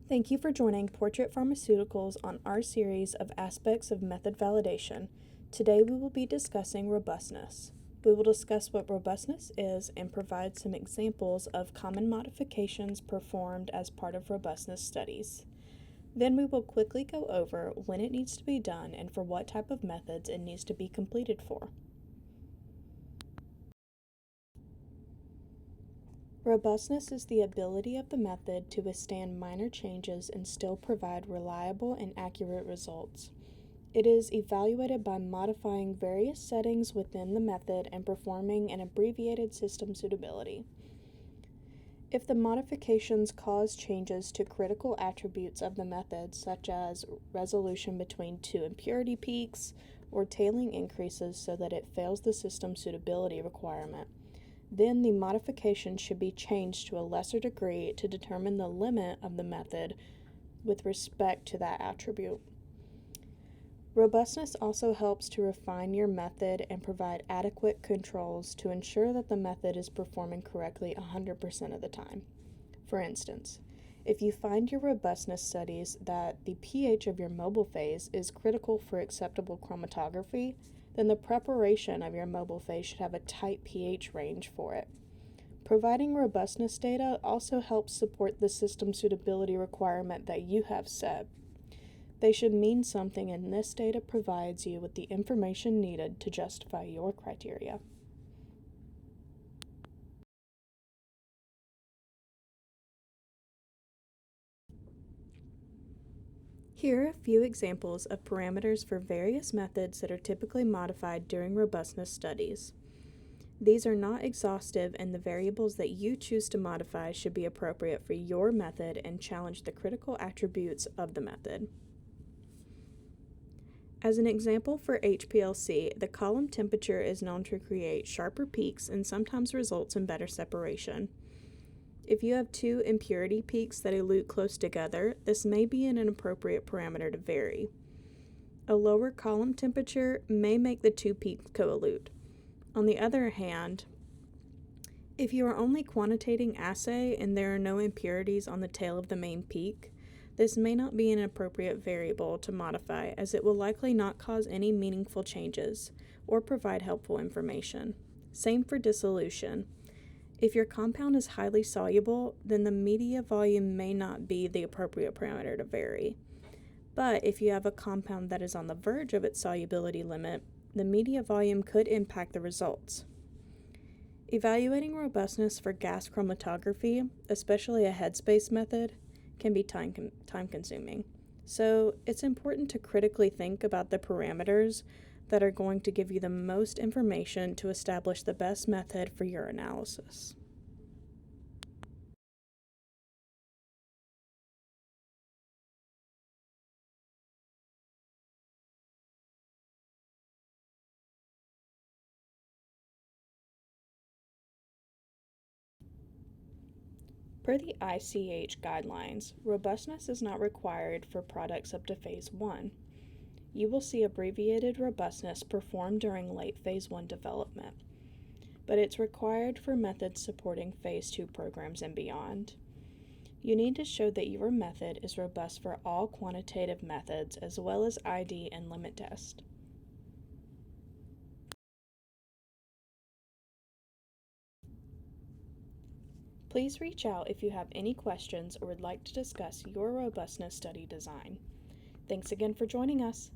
Thank you for joining Portrait Pharmaceuticals on our series of aspects of method validation. Today we will be discussing robustness. We will discuss what robustness is and provide some examples of common modifications performed as part of robustness studies. Then we will quickly go over when it needs to be done and for what type of methods it needs to be completed for. Robustness is the ability of the method to withstand minor changes and still provide reliable and accurate results. It is evaluated by modifying various settings within the method and performing an abbreviated system suitability. If the modifications cause changes to critical attributes of the method, such as resolution between two impurity peaks or tailing increases so that it fails the system suitability requirement, then the modification should be changed to a lesser degree to determine the limit of the method with respect to that attribute. Robustness also helps to refine your method and provide adequate controls to ensure that the method is performing correctly 100% of the time. For instance, if you find your robustness studies that the pH of your mobile phase is critical for acceptable chromatography, then the preparation of your mobile phase should have a tight pH range for it. Providing robustness data also helps support the system suitability requirement that you have set. They should mean something, and this data provides you with the information needed to justify your criteria. Here are a few examples of parameters for various methods that are typically modified during robustness studies. These are not exhaustive, and the variables that you choose to modify should be appropriate for your method and challenge the critical attributes of the method. As an example for HPLC, the column temperature is known to create sharper peaks and sometimes results in better separation. If you have two impurity peaks that elute close together, this may be an inappropriate parameter to vary. A lower column temperature may make the two peaks coelute. On the other hand, if you are only quantitating assay and there are no impurities on the tail of the main peak, this may not be an appropriate variable to modify, as it will likely not cause any meaningful changes or provide helpful information. Same for dissolution. If your compound is highly soluble, then the media volume may not be the appropriate parameter to vary. But if you have a compound that is on the verge of its solubility limit, the media volume could impact the results. Evaluating robustness for gas chromatography, especially a headspace method, can be time-consuming. So it's important to critically think about the parameters that are going to give you the most information to establish the best method for your analysis. Per the ICH guidelines, robustness is not required for products up to phase 1. You will see abbreviated robustness performed during late phase 1 development, but it's required for methods supporting phase 2 programs and beyond. You need to show that your method is robust for all quantitative methods as well as ID and limit test. Please reach out if you have any questions or would like to discuss your robustness study design. Thanks again for joining us.